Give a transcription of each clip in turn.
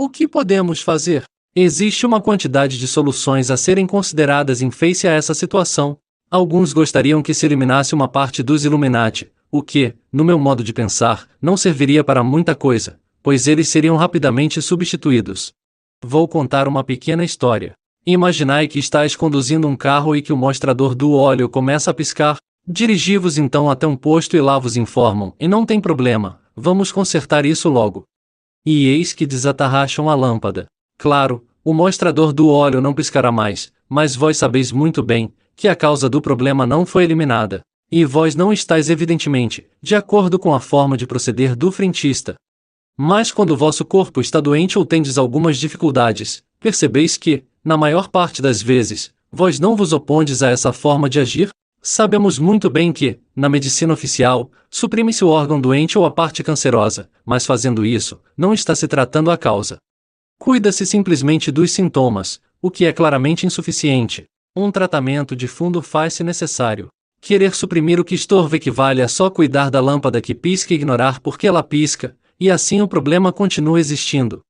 O que podemos fazer? Existe uma quantidade de soluções a serem consideradas em face a essa situação. Alguns gostariam que se eliminasse uma parte dos Illuminati, o que, no meu modo de pensar, não serviria para muita coisa, pois eles seriam rapidamente substituídos. Vou contar uma pequena história. Imaginai que estáis conduzindo um carro e que o mostrador do óleo começa a piscar. Dirigi-vos então até um posto e lá vos informam, e não tem problema, vamos consertar isso logo. E eis que desatarracham a lâmpada. Claro, o mostrador do óleo não piscará mais, mas vós sabeis muito bem que a causa do problema não foi eliminada. E vós não estáis evidentemente de acordo com a forma de proceder do frentista. Mas quando o vosso corpo está doente ou tendes algumas dificuldades, percebeis que, na maior parte das vezes, vós não vos opondes a essa forma de agir? Sabemos muito bem que, na medicina oficial, suprime-se o órgão doente ou a parte cancerosa, mas fazendo isso, não está se tratando a causa. Cuida-se simplesmente dos sintomas, o que é claramente insuficiente. Um tratamento de fundo faz-se necessário. Querer suprimir o que estorva equivale a só cuidar da lâmpada que pisca e ignorar por que ela pisca, e assim o problema continua existindo.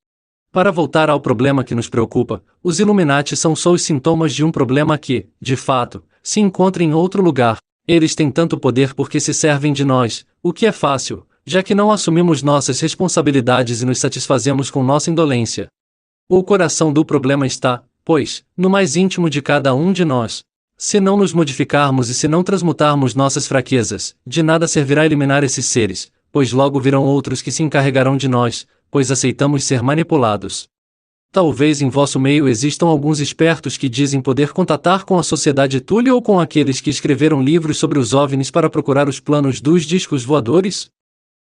Para voltar ao problema que nos preocupa, os Illuminati são só os sintomas de um problema que, de fato, se encontra em outro lugar. Eles têm tanto poder porque se servem de nós, o que é fácil, já que não assumimos nossas responsabilidades e nos satisfazemos com nossa indolência. O coração do problema está, pois, no mais íntimo de cada um de nós. Se não nos modificarmos e se não transmutarmos nossas fraquezas, de nada servirá eliminar esses seres, pois logo virão outros que se encarregarão de nós, pois aceitamos ser manipulados. Talvez em vosso meio existam alguns espertos que dizem poder contatar com a sociedade Thule ou com aqueles que escreveram livros sobre os OVNIs para procurar os planos dos discos voadores?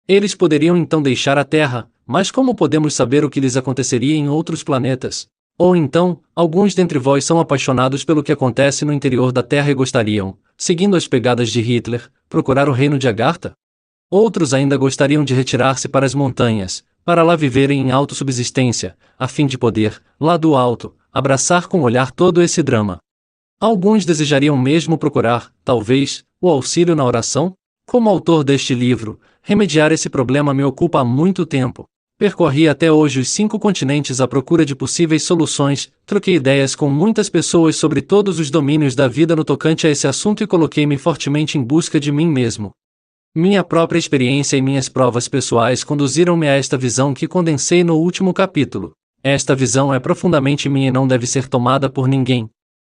Eles poderiam então deixar a Terra, mas como podemos saber o que lhes aconteceria em outros planetas? Ou então, alguns dentre vós são apaixonados pelo que acontece no interior da Terra e gostariam, seguindo as pegadas de Hitler, procurar o reino de Agartha? Outros ainda gostariam de retirar-se para as montanhas, para lá viverem em autossubsistência, a fim de poder, lá do alto, abraçar com o olhar todo esse drama. Alguns desejariam mesmo procurar, talvez, o auxílio na oração? Como autor deste livro, remediar esse problema me ocupa há muito tempo. Percorri até hoje os 5 continentes à procura de possíveis soluções, troquei ideias com muitas pessoas sobre todos os domínios da vida no tocante a esse assunto e coloquei-me fortemente em busca de mim mesmo. Minha própria experiência e minhas provas pessoais conduziram-me a esta visão que condensei no último capítulo. Esta visão é profundamente minha e não deve ser tomada por ninguém.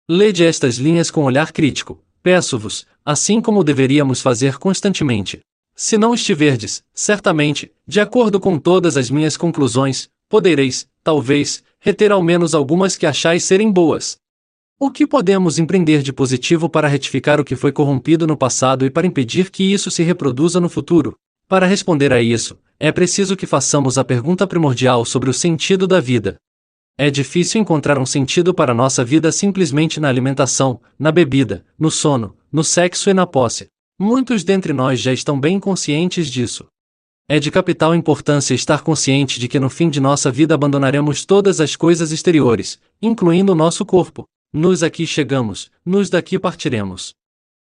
Lede estas linhas com olhar crítico, peço-vos, assim como deveríamos fazer constantemente. Se não estiverdes, certamente, de acordo com todas as minhas conclusões, podereis, talvez, reter ao menos algumas que achais serem boas. O que podemos empreender de positivo para retificar o que foi corrompido no passado e para impedir que isso se reproduza no futuro? Para responder a isso, é preciso que façamos a pergunta primordial sobre o sentido da vida. É difícil encontrar um sentido para nossa vida simplesmente na alimentação, na bebida, no sono, no sexo e na posse. Muitos dentre nós já estão bem conscientes disso. É de capital importância estar consciente de que no fim de nossa vida abandonaremos todas as coisas exteriores, incluindo o nosso corpo. Nos aqui chegamos, nos daqui partiremos.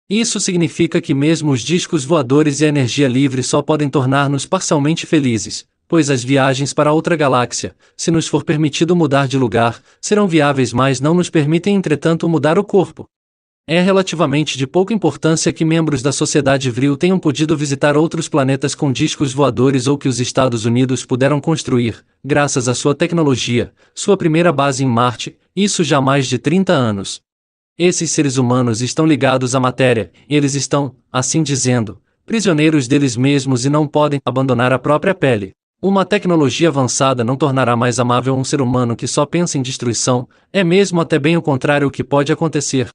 Isso significa que mesmo os discos voadores e a energia livre só podem tornar-nos parcialmente felizes, pois as viagens para outra galáxia, se nos for permitido mudar de lugar, serão viáveis, mas não nos permitem entretanto mudar o corpo. É relativamente de pouca importância que membros da sociedade Vril tenham podido visitar outros planetas com discos voadores ou que os Estados Unidos puderam construir, graças à sua tecnologia, sua primeira base em Marte, isso já há mais de 30 anos. Esses seres humanos estão ligados à matéria, eles estão, assim dizendo, prisioneiros deles mesmos e não podem abandonar a própria pele. Uma tecnologia avançada não tornará mais amável um ser humano que só pensa em destruição, é mesmo até bem o contrário o que pode acontecer.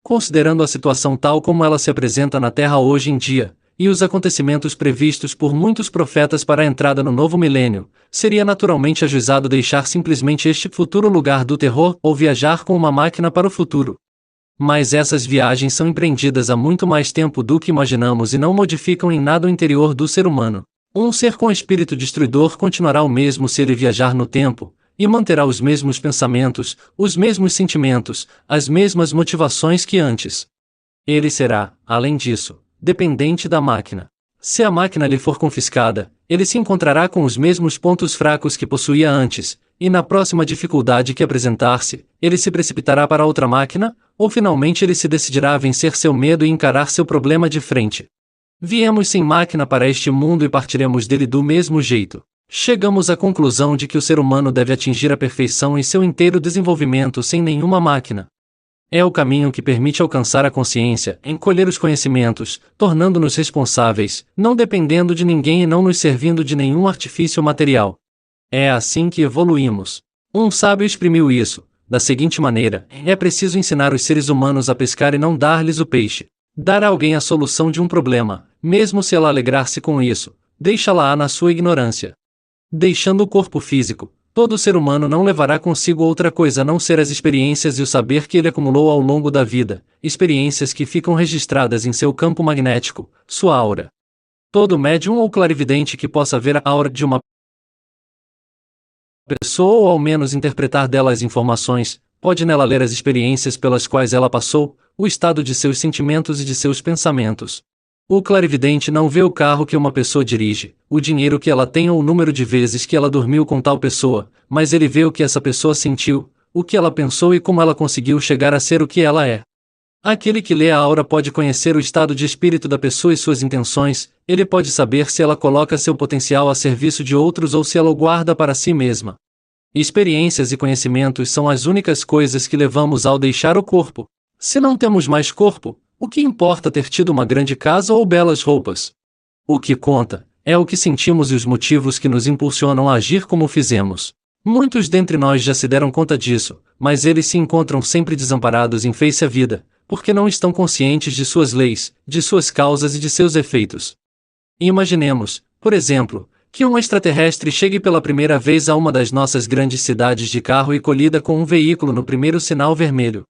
Considerando a situação tal como ela se apresenta na Terra hoje em dia, e os acontecimentos previstos por muitos profetas para a entrada no novo milênio, seria naturalmente ajuizado deixar simplesmente este futuro lugar do terror ou viajar com uma máquina para o futuro. Mas essas viagens são empreendidas há muito mais tempo do que imaginamos e não modificam em nada o interior do ser humano. Um ser com espírito destruidor continuará o mesmo se ele viajar no tempo, e manterá os mesmos pensamentos, os mesmos sentimentos, as mesmas motivações que antes. Ele será, além disso, dependente da máquina. Se a máquina lhe for confiscada, ele se encontrará com os mesmos pontos fracos que possuía antes, e na próxima dificuldade que apresentar-se, ele se precipitará para outra máquina, ou finalmente ele se decidirá a vencer seu medo e encarar seu problema de frente. Viemos sem máquina para este mundo e partiremos dele do mesmo jeito. Chegamos à conclusão de que o ser humano deve atingir a perfeição em seu inteiro desenvolvimento sem nenhuma máquina. É o caminho que permite alcançar a consciência, encolher os conhecimentos, tornando-nos responsáveis, não dependendo de ninguém e não nos servindo de nenhum artifício material. É assim que evoluímos. Um sábio exprimiu isso, da seguinte maneira: é preciso ensinar os seres humanos a pescar e não dar-lhes o peixe. Dar a alguém a solução de um problema, mesmo se ela alegrar-se com isso, deixá-la na sua ignorância. Deixando o corpo físico, todo ser humano não levará consigo outra coisa a não ser as experiências e o saber que ele acumulou ao longo da vida, experiências que ficam registradas em seu campo magnético, sua aura. Todo médium ou clarividente que possa ver a aura de uma pessoa ou ao menos interpretar dela as informações, pode nela ler as experiências pelas quais ela passou, o estado de seus sentimentos e de seus pensamentos. O clarividente não vê o carro que uma pessoa dirige, o dinheiro que ela tem ou o número de vezes que ela dormiu com tal pessoa, mas ele vê o que essa pessoa sentiu, o que ela pensou e como ela conseguiu chegar a ser o que ela é. Aquele que lê a aura pode conhecer o estado de espírito da pessoa e suas intenções, ele pode saber se ela coloca seu potencial a serviço de outros ou se ela o guarda para si mesma. Experiências e conhecimentos são as únicas coisas que levamos ao deixar o corpo. Se não temos mais corpo, o que importa ter tido uma grande casa ou belas roupas? O que conta é o que sentimos e os motivos que nos impulsionam a agir como fizemos. Muitos dentre nós já se deram conta disso, mas eles se encontram sempre desamparados em face à vida, porque não estão conscientes de suas leis, de suas causas e de seus efeitos. Imaginemos, por exemplo, que um extraterrestre chegue pela primeira vez a uma das nossas grandes cidades de carro e colida com um veículo no primeiro sinal vermelho.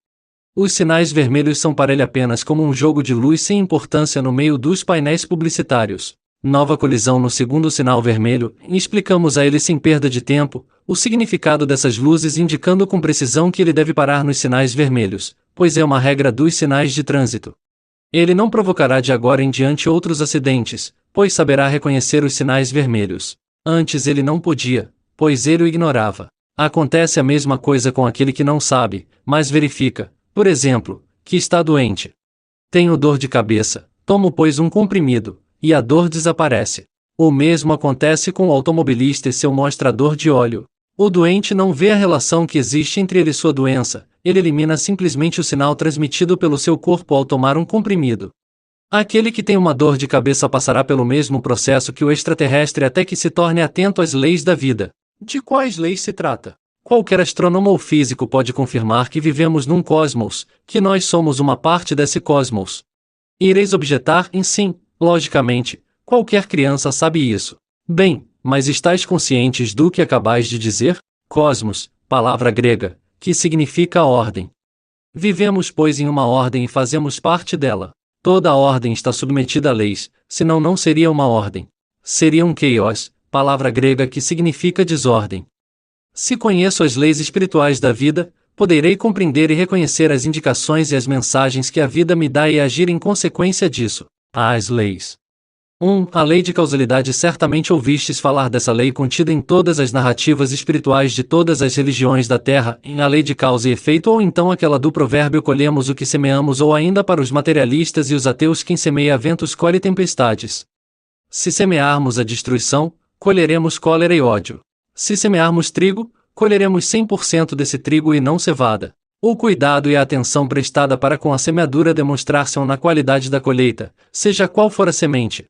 Os sinais vermelhos são para ele apenas como um jogo de luz sem importância no meio dos painéis publicitários. Nova colisão no segundo sinal vermelho, e explicamos a ele sem perda de tempo, o significado dessas luzes indicando com precisão que ele deve parar nos sinais vermelhos, pois é uma regra dos sinais de trânsito. Ele não provocará de agora em diante outros acidentes, pois saberá reconhecer os sinais vermelhos. Antes ele não podia, pois ele o ignorava. Acontece a mesma coisa com aquele que não sabe, mas verifica, por exemplo, que está doente. Tenho dor de cabeça, tomo pois um comprimido, e a dor desaparece. O mesmo acontece com o automobilista e seu mostrador de óleo. O doente não vê a relação que existe entre ele e sua doença, ele elimina simplesmente o sinal transmitido pelo seu corpo ao tomar um comprimido. Aquele que tem uma dor de cabeça passará pelo mesmo processo que o extraterrestre até que se torne atento às leis da vida. De quais leis se trata? Qualquer astrônomo ou físico pode confirmar que vivemos num cosmos, que nós somos uma parte desse cosmos. Ireis objetar em sim, logicamente, qualquer criança sabe isso. Bem, mas estáis conscientes do que acabais de dizer? Cosmos, palavra grega, que significa ordem. Vivemos pois em uma ordem e fazemos parte dela. Toda a ordem está submetida a leis, senão não seria uma ordem. Seria um chaos, palavra grega que significa desordem. Se conheço as leis espirituais da vida, poderei compreender e reconhecer as indicações e as mensagens que a vida me dá e agir em consequência disso. As leis. 1. A lei de causalidade. Certamente ouvistes falar dessa lei contida em todas as narrativas espirituais de todas as religiões da Terra, em a lei de causa e efeito ou então aquela do provérbio colhemos o que semeamos ou ainda para os materialistas e os ateus quem semeia ventos colhe tempestades. Se semearmos a destruição, colheremos cólera e ódio. Se semearmos trigo, colheremos 100% desse trigo e não cevada. O cuidado e a atenção prestada para com a semeadura demonstrar-se na qualidade da colheita, seja qual for a semente.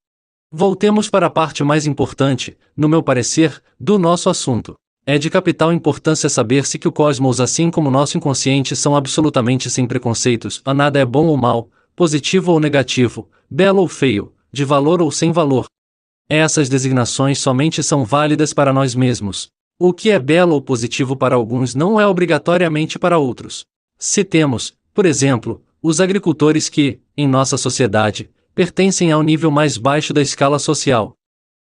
Voltemos para a parte mais importante, no meu parecer, do nosso assunto. É de capital importância saber-se que o cosmos assim como nosso inconsciente são absolutamente sem preconceitos, a nada é bom ou mal, positivo ou negativo, belo ou feio, de valor ou sem valor. Essas designações somente são válidas para nós mesmos. O que é belo ou positivo para alguns não é obrigatoriamente para outros. Se temos, por exemplo, os agricultores que, em nossa sociedade, pertencem ao nível mais baixo da escala social.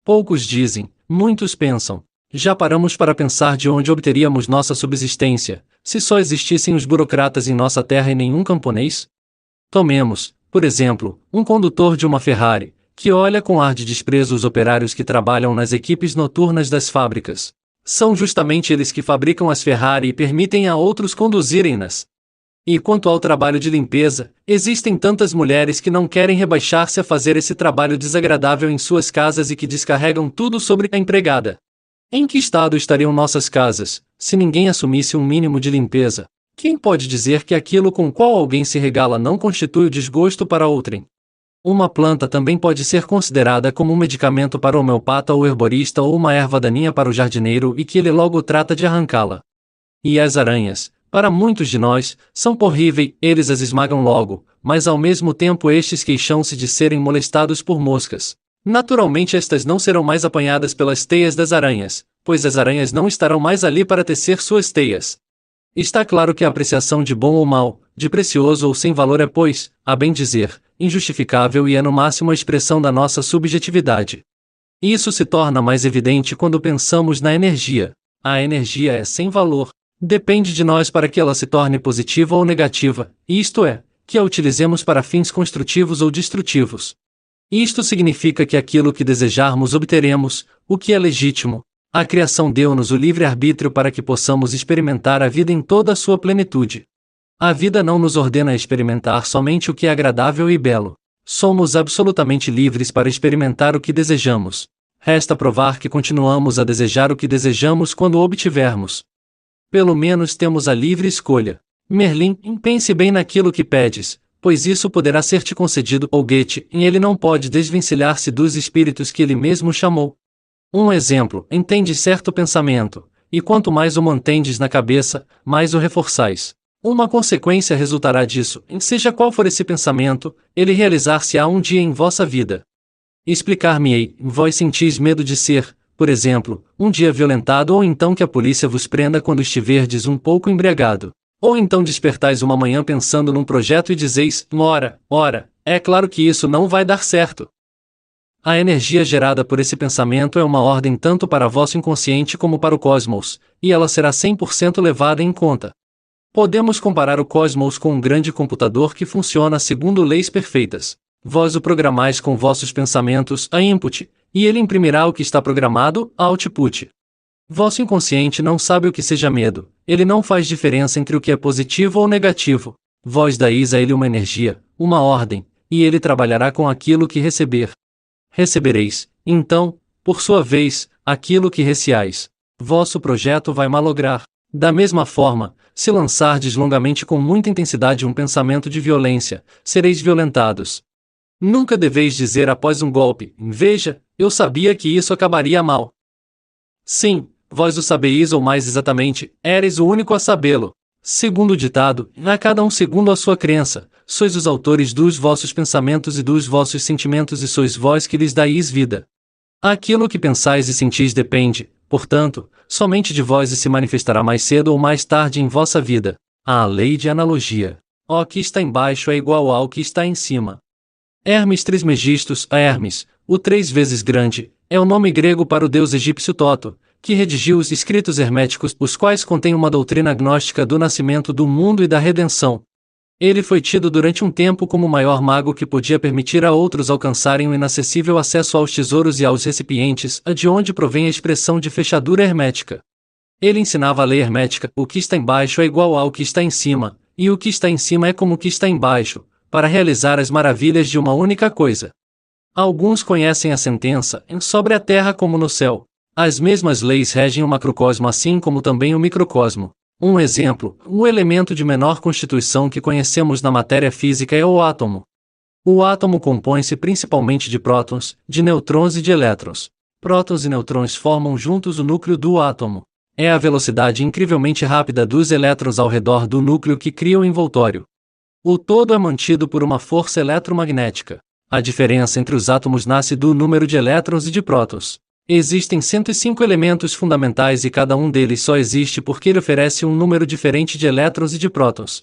Poucos dizem, muitos pensam. Já paramos para pensar de onde obteríamos nossa subsistência, se só existissem os burocratas em nossa terra e nenhum camponês? Tomemos, por exemplo, um condutor de uma Ferrari, que olha com ar de desprezo os operários que trabalham nas equipes noturnas das fábricas. São justamente eles que fabricam as Ferrari e permitem a outros conduzirem-nas. E quanto ao trabalho de limpeza, existem tantas mulheres que não querem rebaixar-se a fazer esse trabalho desagradável em suas casas e que descarregam tudo sobre a empregada. Em que estado estariam nossas casas, se ninguém assumisse um mínimo de limpeza? Quem pode dizer que aquilo com qual alguém se regala não constitui o desgosto para outrem? Uma planta também pode ser considerada como um medicamento para o homeopata ou herborista ou uma erva daninha para o jardineiro e que ele logo trata de arrancá-la. E as aranhas, para muitos de nós, são horríveis, eles as esmagam logo, mas ao mesmo tempo estes queixam-se de serem molestados por moscas. Naturalmente estas não serão mais apanhadas pelas teias das aranhas, pois as aranhas não estarão mais ali para tecer suas teias. Está claro que a apreciação de bom ou mal, de precioso ou sem valor é, pois, a bem dizer, injustificável e é no máximo a expressão da nossa subjetividade. Isso se torna mais evidente quando pensamos na energia. A energia é sem valor. Depende de nós para que ela se torne positiva ou negativa, isto é, que a utilizemos para fins construtivos ou destrutivos. Isto significa que aquilo que desejarmos obteremos, o que é legítimo. A criação deu-nos o livre-arbítrio para que possamos experimentar a vida em toda a sua plenitude. A vida não nos ordena a experimentar somente o que é agradável e belo. Somos absolutamente livres para experimentar o que desejamos. Resta provar que continuamos a desejar o que desejamos quando o obtivermos. Pelo menos temos a livre escolha. Merlin, pense bem naquilo que pedes, pois isso poderá ser-te concedido, ou Goethe, ele não pode desvencilhar-se dos espíritos que ele mesmo chamou. Um exemplo, entende certo pensamento, e quanto mais o mantendes na cabeça, mais o reforçais. Uma consequência resultará disso, seja qual for esse pensamento, ele realizar-se-á um dia em vossa vida. Explicar-me-ei, vós sentis medo de ser, por exemplo, um dia violentado ou então que a polícia vos prenda quando estiverdes um pouco embriagado. Ou então despertais uma manhã pensando num projeto e dizeis, ora, é claro que isso não vai dar certo. A energia gerada por esse pensamento é uma ordem tanto para vosso inconsciente como para o cosmos, e ela será 100% levada em conta. Podemos comparar o cosmos com um grande computador que funciona segundo leis perfeitas. Vós o programais com vossos pensamentos, a input, e ele imprimirá o que está programado, a output. Vosso inconsciente não sabe o que seja medo, ele não faz diferença entre o que é positivo ou negativo. Vós dais a ele uma energia, uma ordem, e ele trabalhará com aquilo que receber. Recebereis, então, por sua vez, aquilo que receais. Vosso projeto vai malograr. Da mesma forma, se lançardes longamente com muita intensidade um pensamento de violência, sereis violentados. Nunca deveis dizer após um golpe, veja, eu sabia que isso acabaria mal. Sim, vós o sabeis ou mais exatamente, éreis o único a sabê-lo. Segundo o ditado, a cada um segundo a sua crença, sois os autores dos vossos pensamentos e dos vossos sentimentos e sois vós que lhes dais vida. Aquilo que pensais e sentis depende, portanto, somente de vós e se manifestará mais cedo ou mais tarde em vossa vida. A lei de analogia. O que está embaixo é igual ao que está em cima. Hermes Trismegistus, a Hermes, o 3 vezes grande, é o nome grego para o deus egípcio Toto, que redigiu os escritos herméticos, os quais contêm uma doutrina gnóstica do nascimento do mundo e da redenção. Ele foi tido durante um tempo como o maior mago que podia permitir a outros alcançarem um inacessível acesso aos tesouros e aos recipientes, de onde provém a expressão de fechadura hermética. Ele ensinava a lei hermética, o que está embaixo é igual ao que está em cima, e o que está em cima é como o que está embaixo, para realizar as maravilhas de uma única coisa. Alguns conhecem a sentença, sobre a terra como no céu. As mesmas leis regem o macrocosmo assim como também o microcosmo. Um exemplo, o elemento de menor constituição que conhecemos na matéria física é o átomo. O átomo compõe-se principalmente de prótons, de nêutrons e de elétrons. Prótons e nêutrons formam juntos o núcleo do átomo. É a velocidade incrivelmente rápida dos elétrons ao redor do núcleo que cria o envoltório. O todo é mantido por uma força eletromagnética. A diferença entre os átomos nasce do número de elétrons e de prótons. Existem 105 elementos fundamentais e cada um deles só existe porque ele oferece um número diferente de elétrons e de prótons.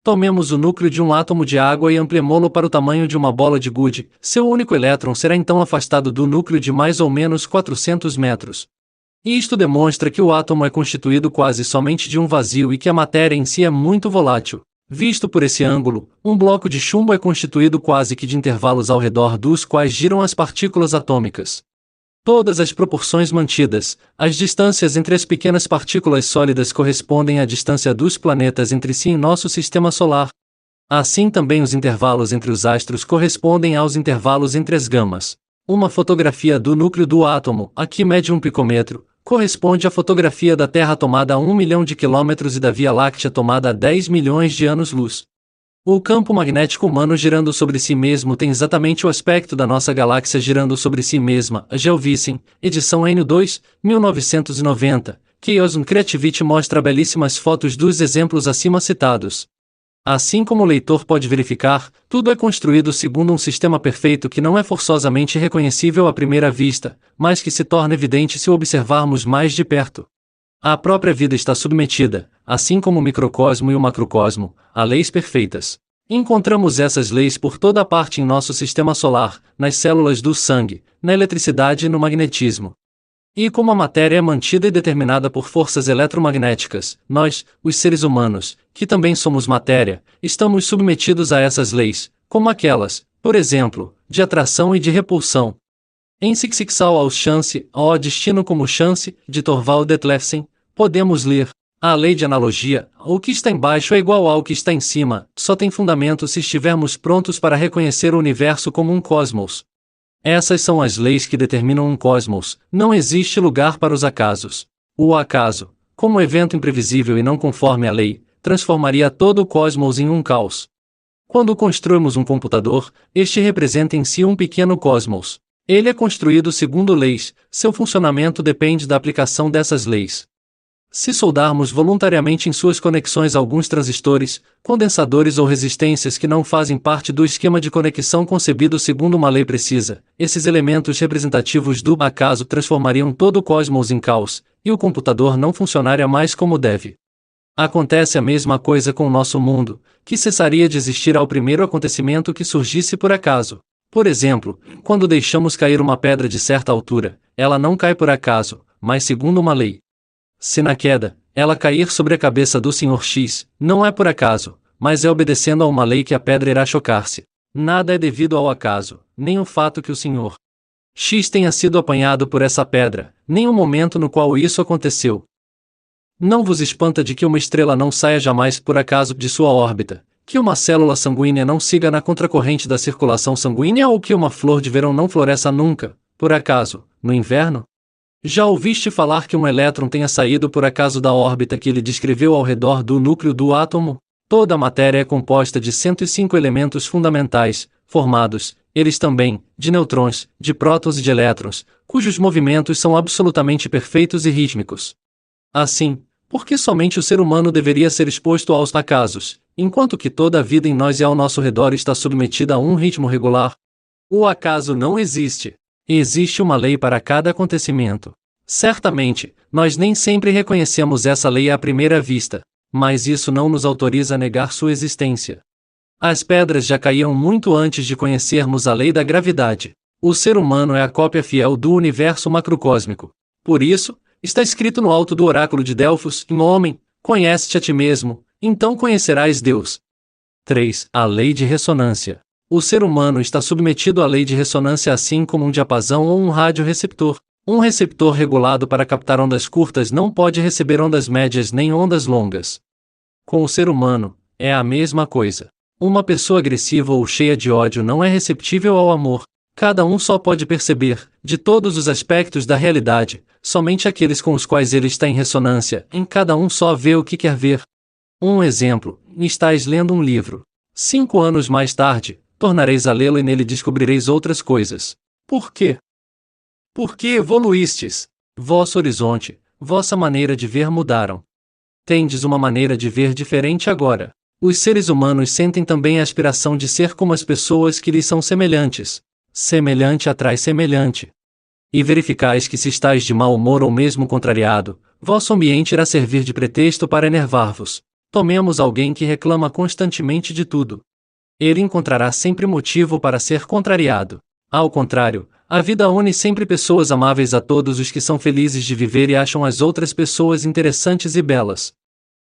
Tomemos o núcleo de um átomo de água e ampliemo-lo para o tamanho de uma bola de gude, seu único elétron será então afastado do núcleo de mais ou menos 400 metros. Isto demonstra que o átomo é constituído quase somente de um vazio e que a matéria em si é muito volátil. Visto por esse ângulo, um bloco de chumbo é constituído quase que de intervalos ao redor dos quais giram as partículas atômicas. Todas as proporções mantidas, as distâncias entre as pequenas partículas sólidas correspondem à distância dos planetas entre si em nosso sistema solar. Assim também os intervalos entre os astros correspondem aos intervalos entre as gamas. Uma fotografia do núcleo do átomo, aqui mede 1 picômetro, corresponde à fotografia da Terra tomada a 1 milhão de quilômetros e da Via Láctea tomada a 10 milhões de anos-luz. O campo magnético humano girando sobre si mesmo tem exatamente o aspecto da nossa galáxia girando sobre si mesma. A Gelvissen, edição N2, 1990, Chaos and Creativity mostra belíssimas fotos dos exemplos acima citados. Assim como o leitor pode verificar, tudo é construído segundo um sistema perfeito que não é forçosamente reconhecível à primeira vista, mas que se torna evidente se o observarmos mais de perto. A própria vida está submetida, assim como o microcosmo e o macrocosmo, a leis perfeitas. Encontramos essas leis por toda parte em nosso sistema solar, nas células do sangue, na eletricidade e no magnetismo. E como a matéria é mantida e determinada por forças eletromagnéticas, nós, os seres humanos, que também somos matéria, estamos submetidos a essas leis, como aquelas, por exemplo, de atração e de repulsão. Em Sixixal aos Chance, ao Destino como Chance, de Thorvald Detlefsen, podemos ler: a lei de analogia, o que está embaixo é igual ao que está em cima, só tem fundamento se estivermos prontos para reconhecer o universo como um cosmos. Essas são as leis que determinam um cosmos, não existe lugar para os acasos. O acaso, como evento imprevisível e não conforme à lei, transformaria todo o cosmos em um caos. Quando construímos um computador, este representa em si um pequeno cosmos. Ele é construído segundo leis, seu funcionamento depende da aplicação dessas leis. Se soldarmos voluntariamente em suas conexões alguns transistores, condensadores ou resistências que não fazem parte do esquema de conexão concebido segundo uma lei precisa, esses elementos representativos do acaso transformariam todo o cosmos em caos, e o computador não funcionaria mais como deve. Acontece a mesma coisa com o nosso mundo, que cessaria de existir ao primeiro acontecimento que surgisse por acaso. Por exemplo, quando deixamos cair uma pedra de certa altura, ela não cai por acaso, mas segundo uma lei. Se na queda, ela cair sobre a cabeça do Sr. X, não é por acaso, mas é obedecendo a uma lei que a pedra irá chocar-se. Nada é devido ao acaso, nem o fato que o Sr. X tenha sido apanhado por essa pedra, nem o momento no qual isso aconteceu. Não vos espanta de que uma estrela não saia jamais por acaso de sua órbita, que uma célula sanguínea não siga na contracorrente da circulação sanguínea ou que uma flor de verão não floresça nunca, por acaso, no inverno? Já ouviste falar que um elétron tenha saído por acaso da órbita que ele descreveu ao redor do núcleo do átomo? Toda a matéria é composta de 105 elementos fundamentais, formados, eles também, de nêutrons, de prótons e de elétrons, cujos movimentos são absolutamente perfeitos e rítmicos. Assim, por que somente o ser humano deveria ser exposto aos acasos, enquanto que toda a vida em nós e ao nosso redor está submetida a um ritmo regular? O acaso não existe. Existe uma lei para cada acontecimento. Certamente, nós nem sempre reconhecemos essa lei à primeira vista, mas isso não nos autoriza a negar sua existência. As pedras já caíam muito antes de conhecermos a lei da gravidade. O ser humano é a cópia fiel do universo macrocósmico. Por isso, está escrito no alto do oráculo de Delfos: homem, conhece-te a ti mesmo, então conhecerás Deus. 3. A lei de ressonância. O ser humano está submetido à lei de ressonância assim como um diapasão ou um radioreceptor. Um receptor regulado para captar ondas curtas não pode receber ondas médias nem ondas longas. Com o ser humano, é a mesma coisa. Uma pessoa agressiva ou cheia de ódio não é receptível ao amor. Cada um só pode perceber, de todos os aspectos da realidade, somente aqueles com os quais ele está em ressonância. Em cada um só vê o que quer ver. Um exemplo: estáis lendo um livro. 5 anos mais tarde, tornareis a lê-lo e nele descobrireis outras coisas. Por quê? Porque evoluístes. Vosso horizonte, vossa maneira de ver mudaram. Tendes uma maneira de ver diferente agora. Os seres humanos sentem também a aspiração de ser como as pessoas que lhes são semelhantes. Semelhante atrai semelhante. E verificais que se estáis de mau humor ou mesmo contrariado, vosso ambiente irá servir de pretexto para enervar-vos. Tomemos alguém que reclama constantemente de tudo. Ele encontrará sempre motivo para ser contrariado. Ao contrário, a vida une sempre pessoas amáveis a todos os que são felizes de viver e acham as outras pessoas interessantes e belas.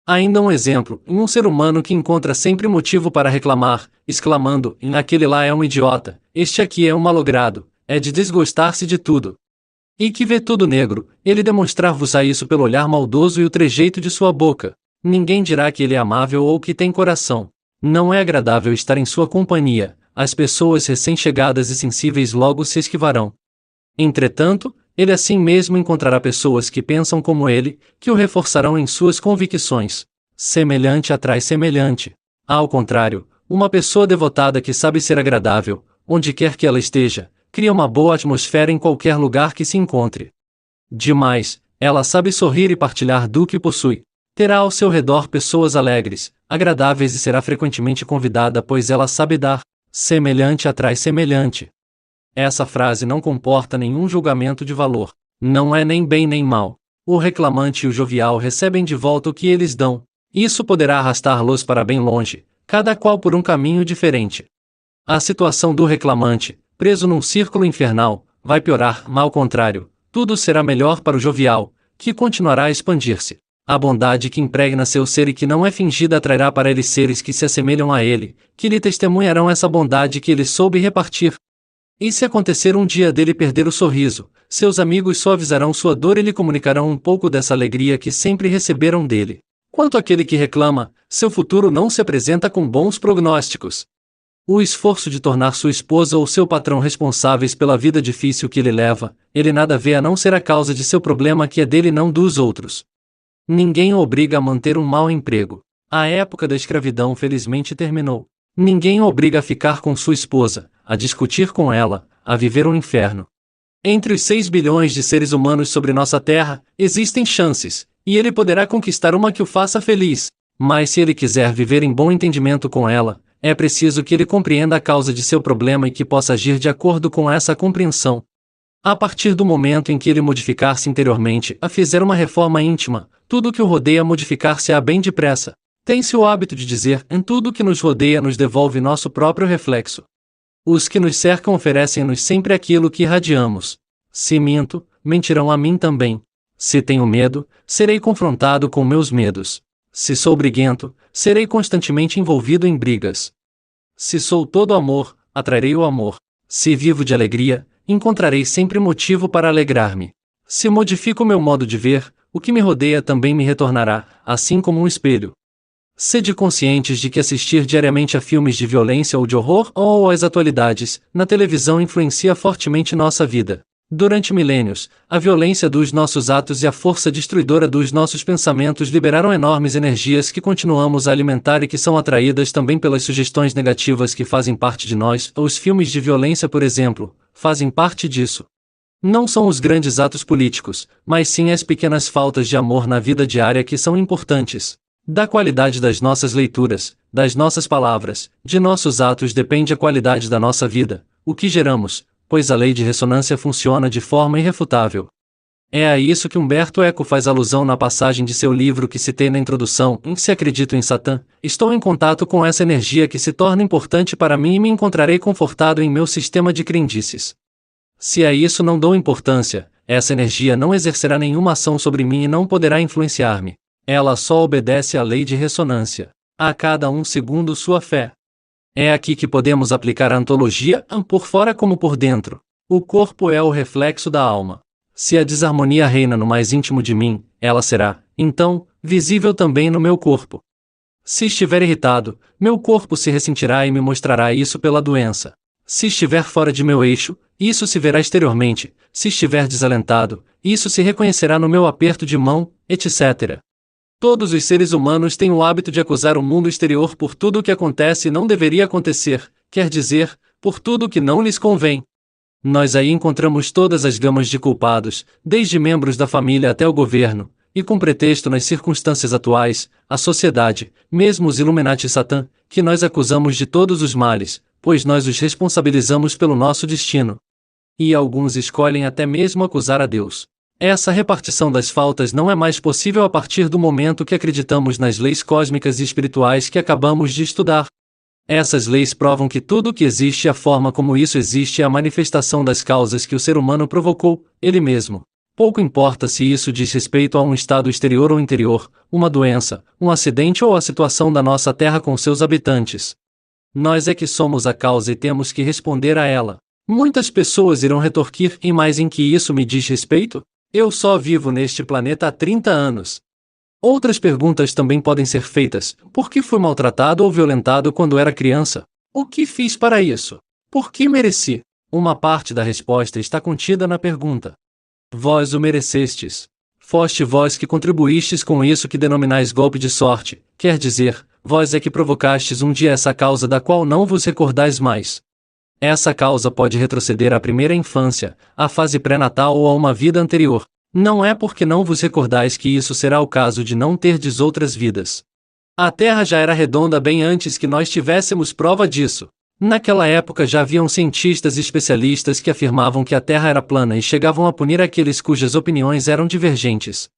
Ainda um exemplo: um ser humano que encontra sempre motivo para reclamar, exclamando: aquele lá é um idiota, este aqui é um malogrado, é de desgostar-se de tudo. E que vê tudo negro, ele demonstrar-vos-á isso pelo olhar maldoso e o trejeito de sua boca. Ninguém dirá que ele é amável ou que tem coração. Não é agradável estar em sua companhia, as pessoas recém-chegadas e sensíveis logo se esquivarão. Entretanto, ele assim mesmo encontrará pessoas que pensam como ele, que o reforçarão em suas convicções. Semelhante atrai semelhante. Ao contrário, uma pessoa devotada que sabe ser agradável, onde quer que ela esteja, cria uma boa atmosfera em qualquer lugar que se encontre. Demais, ela sabe sorrir e partilhar do que possui. Terá ao seu redor pessoas alegres, agradáveis e será frequentemente convidada pois ela sabe dar. Semelhante atrai semelhante. Essa frase não comporta nenhum julgamento de valor. Não é nem bem nem mal. O reclamante e o jovial recebem de volta o que eles dão. Isso poderá arrastar-los para bem longe, cada qual por um caminho diferente. A situação do reclamante, preso num círculo infernal, vai piorar, ao contrário, tudo será melhor para o jovial, que continuará a expandir-se. A bondade que impregna seu ser e que não é fingida atrairá para ele seres que se assemelham a ele, que lhe testemunharão essa bondade que ele soube repartir. E se acontecer um dia dele perder o sorriso, seus amigos suavizarão sua dor e lhe comunicarão um pouco dessa alegria que sempre receberam dele. Quanto àquele que reclama, seu futuro não se apresenta com bons prognósticos. O esforço de tornar sua esposa ou seu patrão responsáveis pela vida difícil que ele leva, ele nada vê a não ser a causa de seu problema que é dele e não dos outros. Ninguém o obriga a manter um mau emprego. A época da escravidão felizmente terminou. Ninguém o obriga a ficar com sua esposa, a discutir com ela, a viver um inferno. Entre os 6 bilhões de seres humanos sobre nossa Terra, existem chances, e ele poderá conquistar uma que o faça feliz. Mas se ele quiser viver em bom entendimento com ela, é preciso que ele compreenda a causa de seu problema e que possa agir de acordo com essa compreensão. A partir do momento em que ele modificar-se interiormente, a fizer uma reforma íntima, tudo que o rodeia modificar-se-á bem depressa. Tem-se o hábito de dizer, em tudo que nos rodeia nos devolve nosso próprio reflexo. Os que nos cercam oferecem-nos sempre aquilo que irradiamos. Se minto, mentirão a mim também. Se tenho medo, serei confrontado com meus medos. Se sou briguento, serei constantemente envolvido em brigas. Se sou todo amor, atrairei o amor. Se vivo de alegria, encontrarei sempre motivo para alegrar-me. Se modifico meu modo de ver, o que me rodeia também me retornará, assim como um espelho. Sede conscientes de que assistir diariamente a filmes de violência ou de horror ou às atualidades, na televisão influencia fortemente nossa vida. Durante milênios, a violência dos nossos atos e a força destruidora dos nossos pensamentos liberaram enormes energias que continuamos a alimentar e que são atraídas também pelas sugestões negativas que fazem parte de nós. Os filmes de violência, por exemplo, fazem parte disso. Não são os grandes atos políticos, mas sim as pequenas faltas de amor na vida diária que são importantes. Da qualidade das nossas leituras, das nossas palavras, de nossos atos depende a qualidade da nossa vida, o que geramos, pois a lei de ressonância funciona de forma irrefutável. É a isso que Humberto Eco faz alusão na passagem de seu livro que citei na introdução, em Se Acredito em Satã, estou em contato com essa energia que se torna importante para mim e me encontrarei confortado em meu sistema de crendices. Se a isso não dou importância, essa energia não exercerá nenhuma ação sobre mim e não poderá influenciar-me. Ela só obedece à lei de ressonância. A cada um segundo sua fé. É aqui que podemos aplicar a antologia, por fora como por dentro. O corpo é o reflexo da alma. Se a desarmonia reina no mais íntimo de mim, ela será, então, visível também no meu corpo. Se estiver irritado, meu corpo se ressentirá e me mostrará isso pela doença. Se estiver fora de meu eixo, isso se verá exteriormente. Se estiver desalentado, isso se reconhecerá no meu aperto de mão, etc. Todos os seres humanos têm o hábito de acusar o mundo exterior por tudo o que acontece e não deveria acontecer, quer dizer, por tudo o que não lhes convém. Nós aí encontramos todas as gamas de culpados, desde membros da família até o governo, e com pretexto nas circunstâncias atuais, a sociedade, mesmo os Illuminati e Satã, que nós acusamos de todos os males, pois nós os responsabilizamos pelo nosso destino. E alguns escolhem até mesmo acusar a Deus. Essa repartição das faltas não é mais possível a partir do momento que acreditamos nas leis cósmicas e espirituais que acabamos de estudar. Essas leis provam que tudo o que existe e a forma como isso existe é a manifestação das causas que o ser humano provocou, ele mesmo. Pouco importa se isso diz respeito a um estado exterior ou interior, uma doença, um acidente ou a situação da nossa Terra com seus habitantes. Nós é que somos a causa e temos que responder a ela. Muitas pessoas irão retorquir: e mais em que isso me diz respeito? Eu só vivo neste planeta há 30 anos. Outras perguntas também podem ser feitas: por que fui maltratado ou violentado quando era criança? O que fiz para isso? Por que mereci? Uma parte da resposta está contida na pergunta. Vós o merecestes. Foste vós que contribuístes com isso que denominais golpe de sorte, quer dizer, vós é que provocastes um dia essa causa da qual não vos recordais mais. Essa causa pode retroceder à primeira infância, à fase pré-natal ou a uma vida anterior. Não é porque não vos recordais que isso será o caso de não terdes outras vidas. A Terra já era redonda bem antes que nós tivéssemos prova disso. Naquela época já haviam cientistas e especialistas que afirmavam que a Terra era plana e chegavam a punir aqueles cujas opiniões eram divergentes.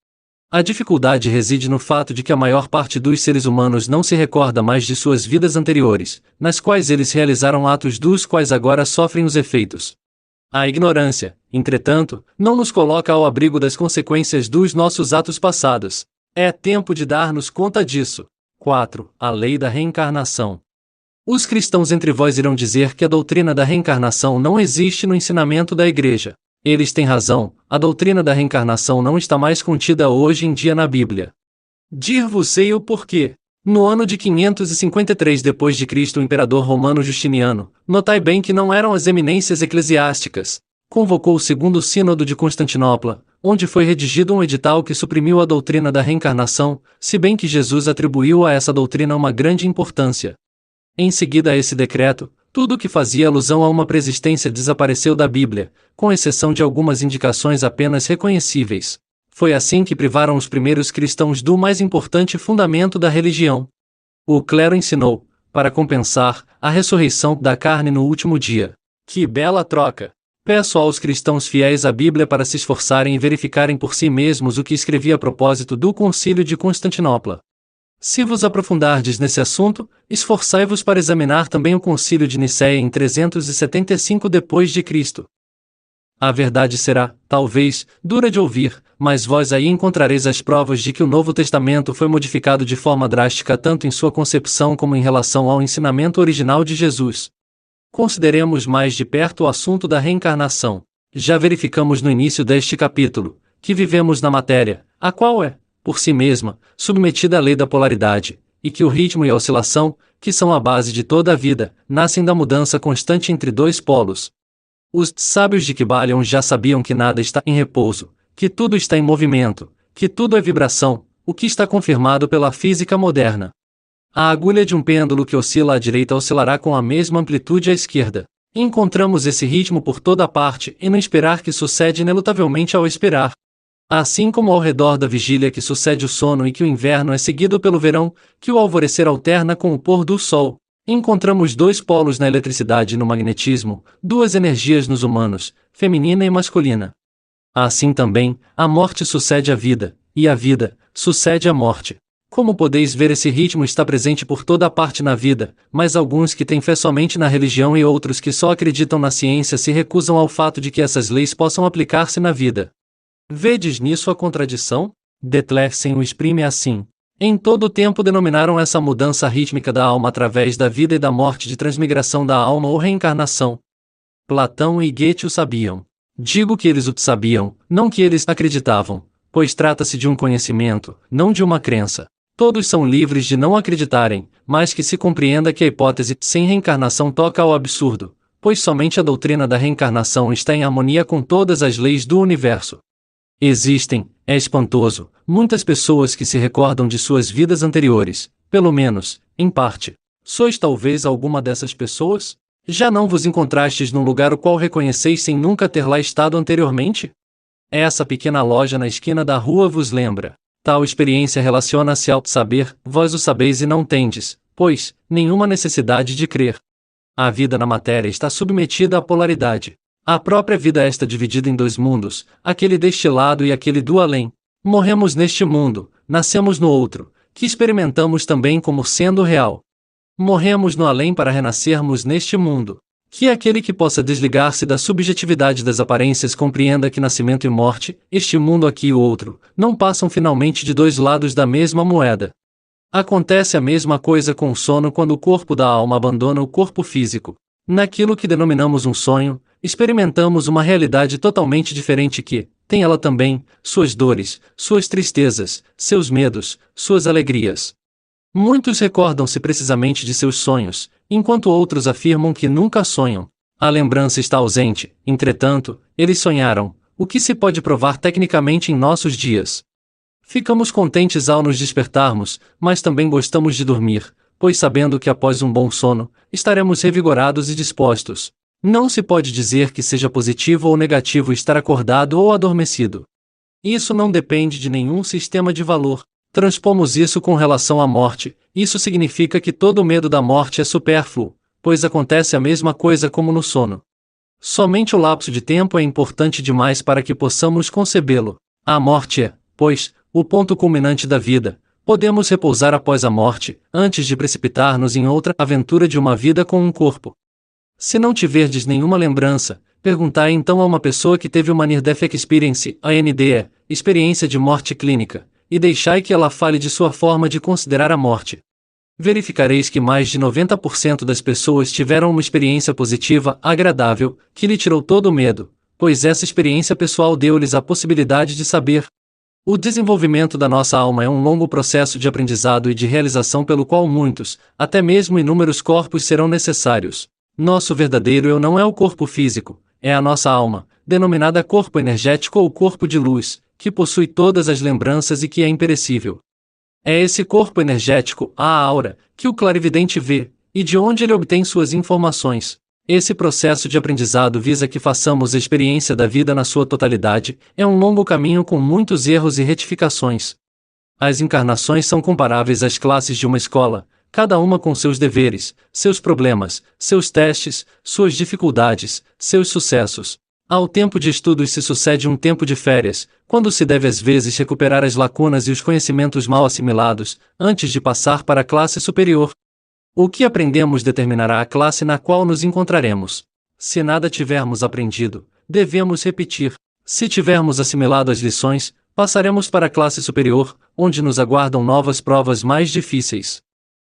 A dificuldade reside no fato de que a maior parte dos seres humanos não se recorda mais de suas vidas anteriores, nas quais eles realizaram atos dos quais agora sofrem os efeitos. A ignorância, entretanto, não nos coloca ao abrigo das consequências dos nossos atos passados. É tempo de dar-nos conta disso. 4. A lei da reencarnação. Os cristãos entre vós irão dizer que a doutrina da reencarnação não existe no ensinamento da Igreja. Eles têm razão, a doutrina da reencarnação não está mais contida hoje em dia na Bíblia. Dir-vos-ei o porquê. No ano de 553 d.C., o imperador romano Justiniano, notai bem que não eram as eminências eclesiásticas, convocou o segundo sínodo de Constantinopla, onde foi redigido um edital que suprimiu a doutrina da reencarnação, se bem que Jesus atribuiu a essa doutrina uma grande importância. Em seguida a esse decreto, tudo o que fazia alusão a uma preexistência desapareceu da Bíblia, com exceção de algumas indicações apenas reconhecíveis. Foi assim que privaram os primeiros cristãos do mais importante fundamento da religião. O clero ensinou, para compensar, a ressurreição da carne no último dia. Que bela troca! Peço aos cristãos fiéis à Bíblia para se esforçarem e verificarem por si mesmos o que escrevi a propósito do Concílio de Constantinopla. Se vos aprofundardes nesse assunto, esforçai-vos para examinar também o Concílio de Nicéia em 375 d.C. A verdade será, talvez, dura de ouvir, mas vós aí encontrareis as provas de que o Novo Testamento foi modificado de forma drástica tanto em sua concepção como em relação ao ensinamento original de Jesus. Consideremos mais de perto o assunto da reencarnação. Já verificamos no início deste capítulo, que vivemos na matéria, a qual é, por si mesma, submetida à lei da polaridade, e que o ritmo e a oscilação, que são a base de toda a vida, nascem da mudança constante entre dois polos. Os sábios de Kybalion já sabiam que nada está em repouso, que tudo está em movimento, que tudo é vibração, o que está confirmado pela física moderna. A agulha de um pêndulo que oscila à direita oscilará com a mesma amplitude à esquerda. Encontramos esse ritmo por toda parte e no esperar que sucede inelutavelmente ao esperar. Assim como ao redor da vigília que sucede o sono e que o inverno é seguido pelo verão, que o alvorecer alterna com o pôr do sol, encontramos dois polos na eletricidade e no magnetismo, duas energias nos humanos, feminina e masculina. Assim também, a morte sucede à vida, e a vida sucede à morte. Como podeis ver, esse ritmo está presente por toda parte na vida, mas alguns que têm fé somente na religião e outros que só acreditam na ciência se recusam ao fato de que essas leis possam aplicar-se na vida. Vedes nisso a contradição? Detlefsen o exprime assim. Em todo o tempo denominaram essa mudança rítmica da alma através da vida e da morte de transmigração da alma ou reencarnação. Platão e Goethe o sabiam. Digo que eles o sabiam, não que eles acreditavam, pois trata-se de um conhecimento, não de uma crença. Todos são livres de não acreditarem, mas que se compreenda que a hipótese sem reencarnação toca ao absurdo, pois somente a doutrina da reencarnação está em harmonia com todas as leis do universo. Existem, é espantoso, muitas pessoas que se recordam de suas vidas anteriores, pelo menos, em parte. Sois talvez alguma dessas pessoas? Já não vos encontrastes num lugar o qual reconheceis sem nunca ter lá estado anteriormente? Essa pequena loja na esquina da rua vos lembra. Tal experiência relaciona-se ao saber, vós o sabeis e não tendes, pois, nenhuma necessidade de crer. A vida na matéria está submetida à polaridade. A própria vida está dividida em dois mundos, aquele deste lado e aquele do além. Morremos neste mundo, nascemos no outro, que experimentamos também como sendo real. Morremos no além para renascermos neste mundo. Que aquele que possa desligar-se da subjetividade das aparências compreenda que nascimento e morte, este mundo aqui e o outro, não passam finalmente de dois lados da mesma moeda. Acontece a mesma coisa com o sono quando o corpo da alma abandona o corpo físico. Naquilo que denominamos um sonho, experimentamos uma realidade totalmente diferente que, tem ela também, suas dores, suas tristezas, seus medos, suas alegrias. Muitos recordam-se precisamente de seus sonhos, enquanto outros afirmam que nunca sonham. A lembrança está ausente, entretanto, eles sonharam, o que se pode provar tecnicamente em nossos dias. Ficamos contentes ao nos despertarmos, mas também gostamos de dormir, pois sabendo que após um bom sono, estaremos revigorados e dispostos. Não se pode dizer que seja positivo ou negativo estar acordado ou adormecido. Isso não depende de nenhum sistema de valor. Transpomos isso com relação à morte, isso significa que todo medo da morte é supérfluo, pois acontece a mesma coisa como no sono. Somente o lapso de tempo é importante demais para que possamos concebê-lo. A morte é, pois, o ponto culminante da vida. Podemos repousar após a morte, antes de precipitar-nos em outra aventura de uma vida com um corpo. Se não tiverdes nenhuma lembrança, perguntai então a uma pessoa que teve uma Near-Death Experience, ANDE, experiência de morte clínica, e deixai que ela fale de sua forma de considerar a morte. Verificareis que mais de 90% das pessoas tiveram uma experiência positiva, agradável, que lhe tirou todo o medo, pois essa experiência pessoal deu-lhes a possibilidade de saber. O desenvolvimento da nossa alma é um longo processo de aprendizado e de realização pelo qual muitos, até mesmo inúmeros corpos serão necessários. Nosso verdadeiro eu não é o corpo físico, é a nossa alma, denominada corpo energético ou corpo de luz, que possui todas as lembranças e que é imperecível. É esse corpo energético, a aura, que o clarividente vê, e de onde ele obtém suas informações. Esse processo de aprendizado visa que façamos a experiência da vida na sua totalidade, é um longo caminho com muitos erros e retificações. As encarnações são comparáveis às classes de uma escola, cada uma com seus deveres, seus problemas, seus testes, suas dificuldades, seus sucessos. Ao tempo de estudos se sucede um tempo de férias, quando se deve às vezes recuperar as lacunas e os conhecimentos mal assimilados, antes de passar para a classe superior. O que aprendemos determinará a classe na qual nos encontraremos. Se nada tivermos aprendido, devemos repetir. Se tivermos assimilado as lições, passaremos para a classe superior, onde nos aguardam novas provas mais difíceis.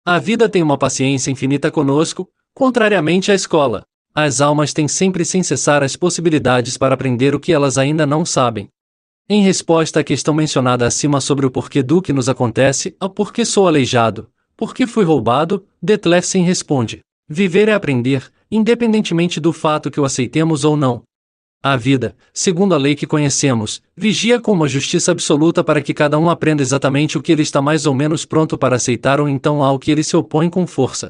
A vida tem uma paciência infinita conosco, contrariamente à escola. As almas têm sempre sem cessar as possibilidades para aprender o que elas ainda não sabem. Em resposta à questão mencionada acima sobre o porquê do que nos acontece, ao porquê sou aleijado, porquê fui roubado, Detlefsen responde: viver é aprender, independentemente do fato que o aceitemos ou não. A vida, segundo a lei que conhecemos, vigia com uma justiça absoluta para que cada um aprenda exatamente o que ele está mais ou menos pronto para aceitar ou então ao que ele se opõe com força.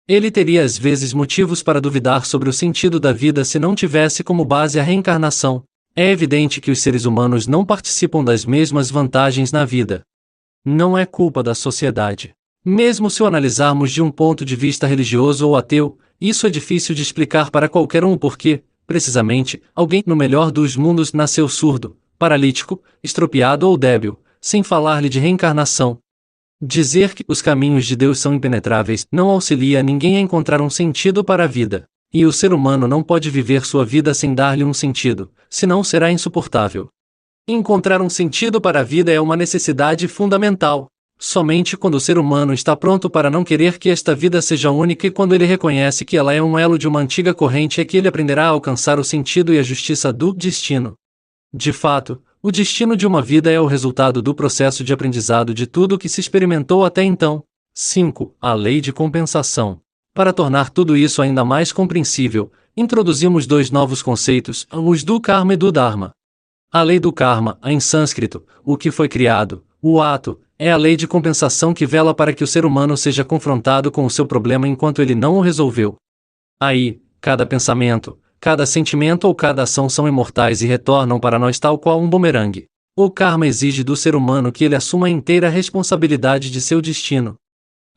Ele teria às vezes motivos para duvidar sobre o sentido da vida se não tivesse como base a reencarnação. É evidente que os seres humanos não participam das mesmas vantagens na vida. Não é culpa da sociedade. Mesmo se o analisarmos de um ponto de vista religioso ou ateu, isso é difícil de explicar para qualquer um porque, precisamente, alguém no melhor dos mundos nasceu surdo, paralítico, estropiado ou débil, sem falar-lhe de reencarnação. Dizer que os caminhos de Deus são impenetráveis não auxilia ninguém a encontrar um sentido para a vida, e o ser humano não pode viver sua vida sem dar-lhe um sentido, senão será insuportável. Encontrar um sentido para a vida é uma necessidade fundamental. Somente quando o ser humano está pronto para não querer que esta vida seja única e quando ele reconhece que ela é um elo de uma antiga corrente é que ele aprenderá a alcançar o sentido e a justiça do destino. De fato, o destino de uma vida é o resultado do processo de aprendizado de tudo o que se experimentou até então. 5. A lei de compensação. Para tornar tudo isso ainda mais compreensível, introduzimos dois novos conceitos, os do karma e do dharma. A lei do karma, em sânscrito, o que foi criado, o ato, é a lei de compensação que vela para que o ser humano seja confrontado com o seu problema enquanto ele não o resolveu. Aí, cada pensamento, cada sentimento ou cada ação são imortais e retornam para nós tal qual um bumerangue. O karma exige do ser humano que ele assuma a inteira responsabilidade de seu destino.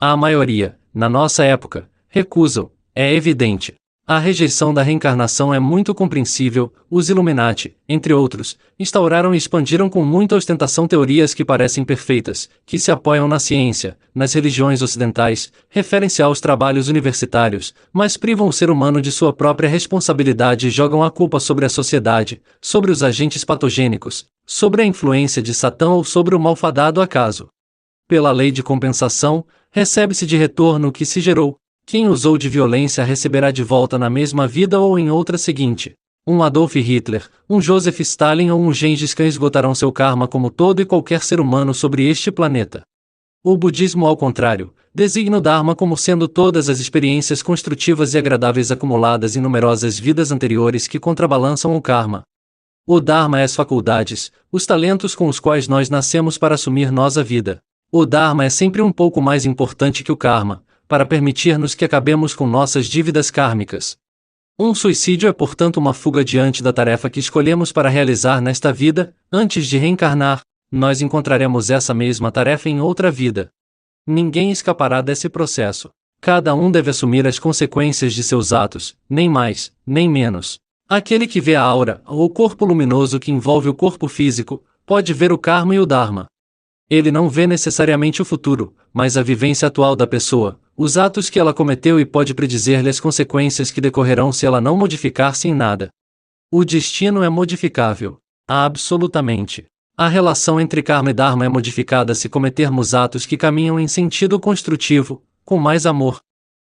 A maioria, na nossa época, recusam, é evidente. A rejeição da reencarnação é muito compreensível. Os Illuminati, entre outros, instauraram e expandiram com muita ostentação teorias que parecem perfeitas, que se apoiam na ciência, nas religiões ocidentais, referem-se aos trabalhos universitários, mas privam o ser humano de sua própria responsabilidade e jogam a culpa sobre a sociedade, sobre os agentes patogênicos, sobre a influência de Satã ou sobre o malfadado acaso. Pela lei de compensação, recebe-se de retorno o que se gerou. Quem usou de violência receberá de volta na mesma vida ou em outra seguinte. Um Adolf Hitler, um Joseph Stalin ou um Gengis Khan esgotarão seu karma como todo e qualquer ser humano sobre este planeta. O budismo, ao contrário, designa o Dharma como sendo todas as experiências construtivas e agradáveis acumuladas em numerosas vidas anteriores que contrabalançam o karma. O Dharma é as faculdades, os talentos com os quais nós nascemos para assumir nossa vida. O Dharma é sempre um pouco mais importante que o karma, para permitir-nos que acabemos com nossas dívidas kármicas. Um suicídio é, portanto, uma fuga diante da tarefa que escolhemos para realizar nesta vida. Antes de reencarnar, nós encontraremos essa mesma tarefa em outra vida. Ninguém escapará desse processo. Cada um deve assumir as consequências de seus atos, nem mais, nem menos. Aquele que vê a aura, ou o corpo luminoso que envolve o corpo físico, pode ver o karma e o dharma. Ele não vê necessariamente o futuro, mas a vivência atual da pessoa, os atos que ela cometeu, e pode predizer-lhe as consequências que decorrerão se ela não modificar-se em nada. O destino é modificável. Absolutamente. A relação entre karma e dharma é modificada se cometermos atos que caminham em sentido construtivo, com mais amor.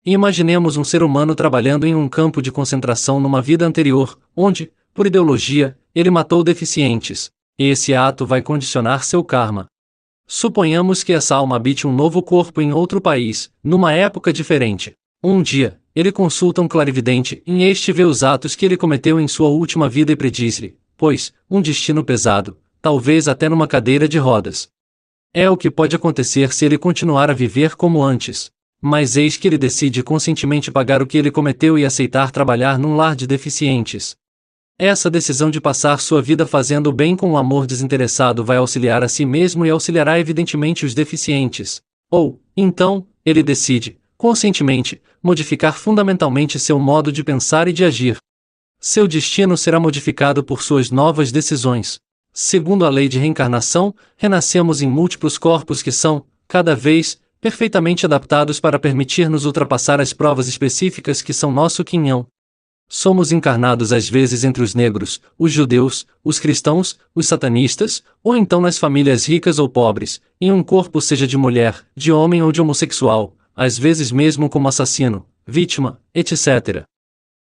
Imaginemos um ser humano trabalhando em um campo de concentração numa vida anterior, onde, por ideologia, ele matou deficientes. Esse ato vai condicionar seu karma. Suponhamos que essa alma habite um novo corpo em outro país, numa época diferente. Um dia, ele consulta um clarividente, e este vê os atos que ele cometeu em sua última vida e prediz-lhe, pois, um destino pesado, talvez até numa cadeira de rodas. É o que pode acontecer se ele continuar a viver como antes. Mas eis que ele decide conscientemente pagar o que ele cometeu e aceitar trabalhar num lar de deficientes. Essa decisão de passar sua vida fazendo o bem com um amor desinteressado vai auxiliar a si mesmo e auxiliará evidentemente os deficientes. Ou, então, ele decide, conscientemente, modificar fundamentalmente seu modo de pensar e de agir. Seu destino será modificado por suas novas decisões. Segundo a lei de reencarnação, renascemos em múltiplos corpos que são, cada vez, perfeitamente adaptados para permitir-nos ultrapassar as provas específicas que são nosso quinhão. Somos encarnados às vezes entre os negros, os judeus, os cristãos, os satanistas, ou então nas famílias ricas ou pobres, em um corpo seja de mulher, de homem ou de homossexual, às vezes mesmo como assassino, vítima, etc.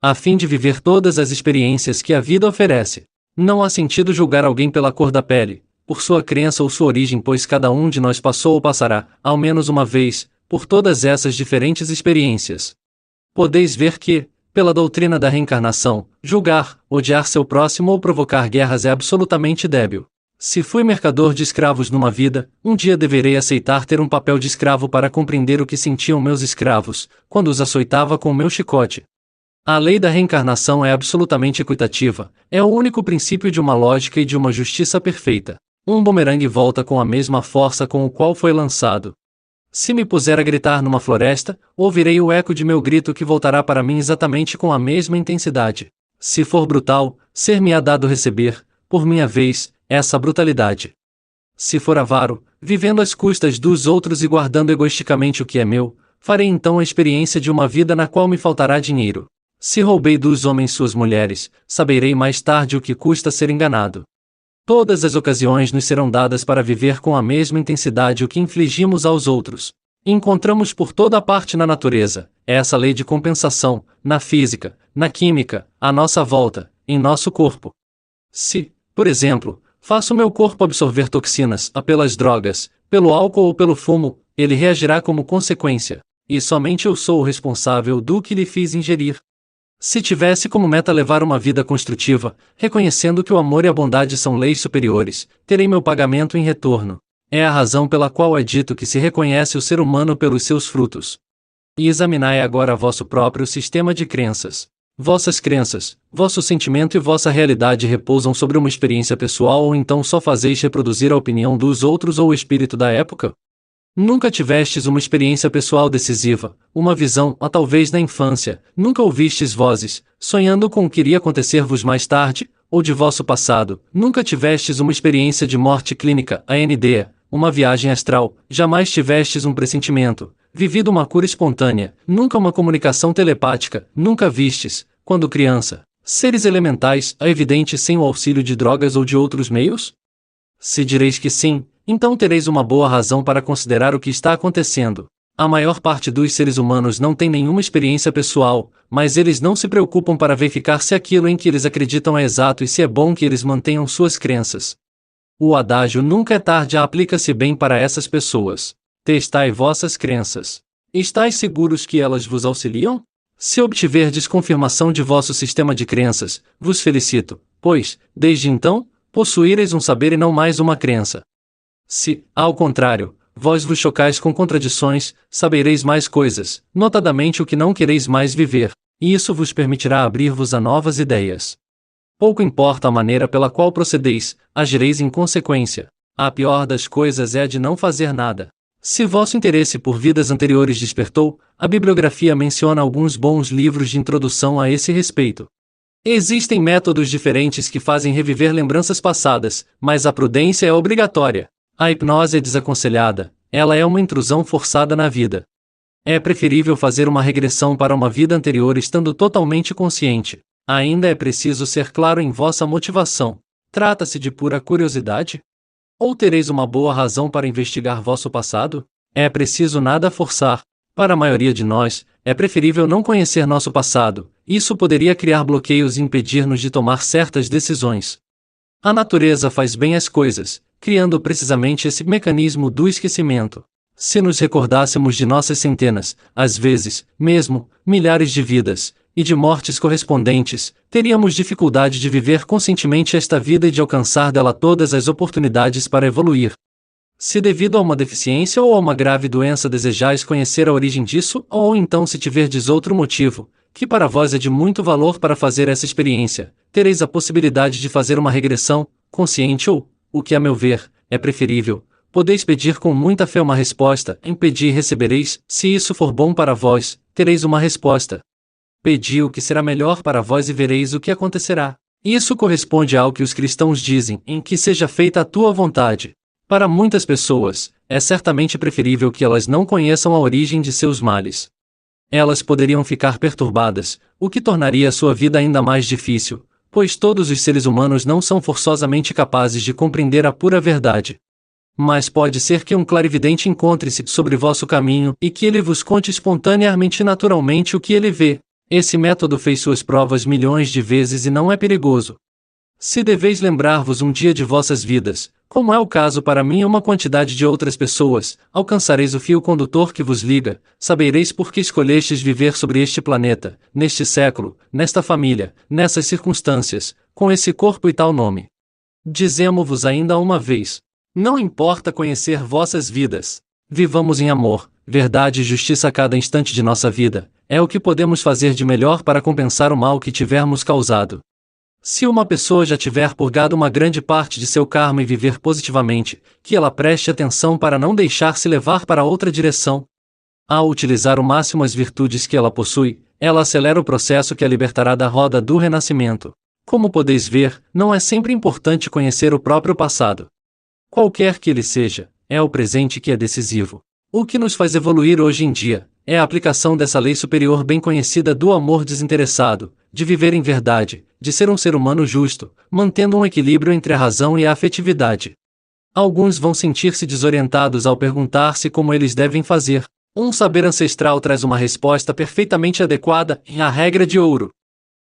A fim de viver todas as experiências que a vida oferece. Não há sentido julgar alguém pela cor da pele, por sua crença ou sua origem, pois cada um de nós passou ou passará, ao menos uma vez, por todas essas diferentes experiências. Podeis ver que, pela doutrina da reencarnação, julgar, odiar seu próximo ou provocar guerras é absolutamente débil. Se fui mercador de escravos numa vida, um dia deverei aceitar ter um papel de escravo para compreender o que sentiam meus escravos, quando os açoitava com o meu chicote. A lei da reencarnação é absolutamente equitativa, é o único princípio de uma lógica e de uma justiça perfeita. Um bumerangue volta com a mesma força com o qual foi lançado. Se me puser a gritar numa floresta, ouvirei o eco de meu grito que voltará para mim exatamente com a mesma intensidade. Se for brutal, ser-me-á dado receber, por minha vez, essa brutalidade. Se for avaro, vivendo às custas dos outros e guardando egoisticamente o que é meu, farei então a experiência de uma vida na qual me faltará dinheiro. Se roubei dos homens suas mulheres, saberei mais tarde o que custa ser enganado. Todas as ocasiões nos serão dadas para viver com a mesma intensidade o que infligimos aos outros. Encontramos por toda a parte na natureza, essa lei de compensação, na física, na química, à nossa volta, em nosso corpo. Se, por exemplo, faço meu corpo absorver toxinas, pelas drogas, pelo álcool ou pelo fumo, ele reagirá como consequência, e somente eu sou o responsável do que lhe fiz ingerir. Se tivesse como meta levar uma vida construtiva, reconhecendo que o amor e a bondade são leis superiores, terei meu pagamento em retorno. É a razão pela qual é dito que se reconhece o ser humano pelos seus frutos. E examinai agora vosso próprio sistema de crenças. Vossas crenças, vosso sentimento e vossa realidade repousam sobre uma experiência pessoal ou então só fazeis reproduzir a opinião dos outros ou o espírito da época? Nunca tivestes uma experiência pessoal decisiva, uma visão, talvez na infância, nunca ouvistes vozes, sonhando com o que iria acontecer-vos mais tarde, ou de vosso passado, nunca tivestes uma experiência de morte clínica, AND, uma viagem astral, jamais tivestes um pressentimento, vivido uma cura espontânea, nunca uma comunicação telepática, nunca vistes, quando criança, seres elementais, evidentes sem o auxílio de drogas ou de outros meios? Se direis que sim, então tereis uma boa razão para considerar o que está acontecendo. A maior parte dos seres humanos não tem nenhuma experiência pessoal, mas eles não se preocupam para verificar se aquilo em que eles acreditam é exato e se é bom que eles mantenham suas crenças. O adágio nunca é tarde aplica-se bem para essas pessoas. Testai vossas crenças. Estais seguros que elas vos auxiliam? Se obtiverdes confirmação de vosso sistema de crenças, vos felicito, pois, desde então, possuíreis um saber e não mais uma crença. Se, ao contrário, vós vos chocais com contradições, sabereis mais coisas, notadamente o que não quereis mais viver, e isso vos permitirá abrir-vos a novas ideias. Pouco importa a maneira pela qual procedeis, agireis em consequência. A pior das coisas é a de não fazer nada. Se vosso interesse por vidas anteriores despertou, a bibliografia menciona alguns bons livros de introdução a esse respeito. Existem métodos diferentes que fazem reviver lembranças passadas, mas a prudência é obrigatória. A hipnose é desaconselhada, ela é uma intrusão forçada na vida. É preferível fazer uma regressão para uma vida anterior estando totalmente consciente. Ainda é preciso ser claro em vossa motivação. Trata-se de pura curiosidade? Ou tereis uma boa razão para investigar vosso passado? É preciso nada forçar. Para a maioria de nós, é preferível não conhecer nosso passado. Isso poderia criar bloqueios e impedir-nos de tomar certas decisões. A natureza faz bem as coisas, criando precisamente esse mecanismo do esquecimento. Se nos recordássemos de nossas centenas, às vezes, mesmo, milhares de vidas, e de mortes correspondentes, teríamos dificuldade de viver conscientemente esta vida e de alcançar dela todas as oportunidades para evoluir. Se devido a uma deficiência ou a uma grave doença desejais conhecer a origem disso, ou então se tiverdes outro motivo, que para vós é de muito valor para fazer essa experiência, tereis a possibilidade de fazer uma regressão, consciente ou, o que a meu ver, é preferível, podeis pedir com muita fé uma resposta, em pedi e recebereis, se isso for bom para vós, tereis uma resposta. Pedi o que será melhor para vós e vereis o que acontecerá. Isso corresponde ao que os cristãos dizem, em que seja feita a tua vontade. Para muitas pessoas, é certamente preferível que elas não conheçam a origem de seus males. Elas poderiam ficar perturbadas, o que tornaria a sua vida ainda mais difícil, pois todos os seres humanos não são forçosamente capazes de compreender a pura verdade. Mas pode ser que um clarividente encontre-se sobre vosso caminho e que ele vos conte espontaneamente e naturalmente o que ele vê. Esse método fez suas provas milhões de vezes e não é perigoso. Se deveis lembrar-vos um dia de vossas vidas, como é o caso para mim e uma quantidade de outras pessoas, alcançareis o fio condutor que vos liga, sabereis por que escolhestes viver sobre este planeta, neste século, nesta família, nessas circunstâncias, com esse corpo e tal nome. Dizemo-vos ainda uma vez: não importa conhecer vossas vidas. Vivamos em amor, verdade e justiça a cada instante de nossa vida. É o que podemos fazer de melhor para compensar o mal que tivermos causado. Se uma pessoa já tiver purgado uma grande parte de seu karma e viver positivamente, que ela preste atenção para não deixar-se levar para outra direção. Ao utilizar o máximo as virtudes que ela possui, ela acelera o processo que a libertará da roda do renascimento. Como podeis ver, não é sempre importante conhecer o próprio passado. Qualquer que ele seja, é o presente que é decisivo. O que nos faz evoluir hoje em dia é a aplicação dessa lei superior bem conhecida do amor desinteressado, de viver em verdade, de ser um ser humano justo, mantendo um equilíbrio entre a razão e a afetividade. Alguns vão sentir-se desorientados ao perguntar-se como eles devem fazer. Um saber ancestral traz uma resposta perfeitamente adequada e a regra de ouro.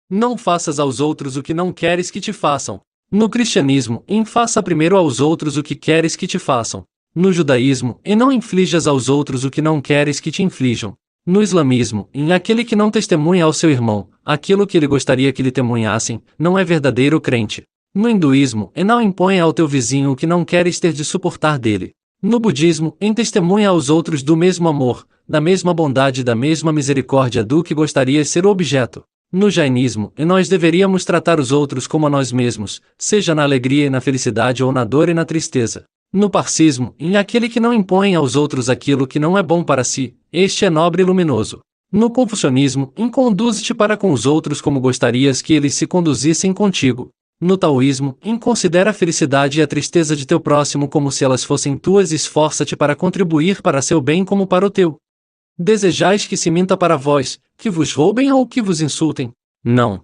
Não faças aos outros o que não queres que te façam. No cristianismo, faça primeiro aos outros o que queres que te façam. No judaísmo, não inflijas aos outros o que não queres que te inflijam. No islamismo, aquele que não testemunha ao seu irmão aquilo que ele gostaria que lhe testemunhassem, não é verdadeiro crente. No hinduísmo, não imponha ao teu vizinho o que não queres ter de suportar dele. No budismo, testemunha aos outros do mesmo amor, da mesma bondade e da mesma misericórdia do que gostarias ser o objeto. No jainismo, nós deveríamos tratar os outros como a nós mesmos, seja na alegria e na felicidade ou na dor e na tristeza. No parcismo, aquele que não impõe aos outros aquilo que não é bom para si, este é nobre e luminoso. No confucionismo, conduze-te para com os outros como gostarias que eles se conduzissem contigo. No taoísmo, considera a felicidade e a tristeza de teu próximo como se elas fossem tuas e esforça-te para contribuir para seu bem como para o teu. Desejais que se minta para vós, que vos roubem ou que vos insultem? Não.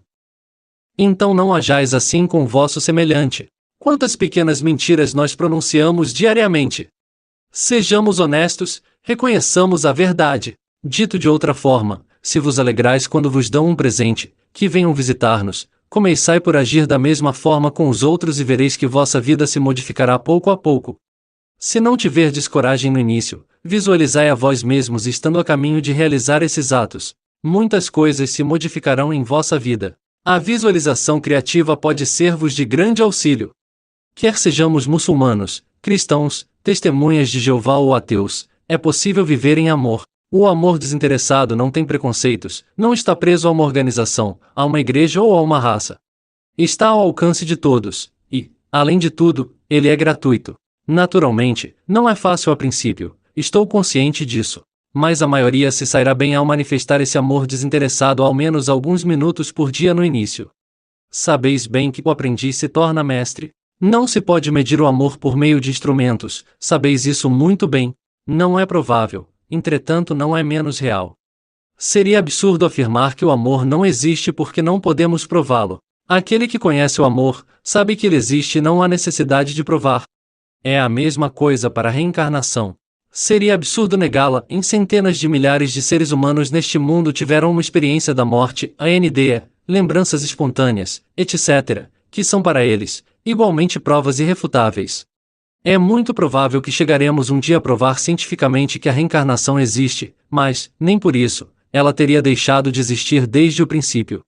Então não hajais assim com o vosso semelhante. Quantas pequenas mentiras nós pronunciamos diariamente? Sejamos honestos, Reconheçamos a verdade. Dito de outra forma, se vos alegrais quando vos dão um presente, que venham visitar-nos, começai por agir da mesma forma com os outros e vereis que vossa vida se modificará pouco a pouco. Se não tiverdes coragem no início, visualizai a vós mesmos estando a caminho de realizar esses atos. Muitas coisas se modificarão em vossa vida. A visualização criativa pode ser-vos de grande auxílio. Quer sejamos muçulmanos, cristãos, testemunhas de Jeová ou ateus, é possível viver em amor. O amor desinteressado não tem preconceitos, não está preso a uma organização, a uma igreja ou a uma raça. Está ao alcance de todos, e, além de tudo, ele é gratuito. Naturalmente, não é fácil a princípio, estou consciente disso. Mas a maioria se sairá bem ao manifestar esse amor desinteressado ao menos alguns minutos por dia no início. Sabeis bem que o aprendiz se torna mestre. Não se pode medir o amor por meio de instrumentos, sabeis isso muito bem. Não é provável, entretanto não é menos real. Seria absurdo afirmar que o amor não existe porque não podemos prová-lo. Aquele que conhece o amor, sabe que ele existe e não há necessidade de provar. É a mesma coisa para a reencarnação. Seria absurdo negá-la. Em centenas de milhares de seres humanos neste mundo tiveram uma experiência da morte, a NDE, lembranças espontâneas, etc., que são para eles, igualmente provas irrefutáveis. É muito provável que chegaremos um dia a provar cientificamente que a reencarnação existe, mas, nem por isso, ela teria deixado de existir desde o princípio.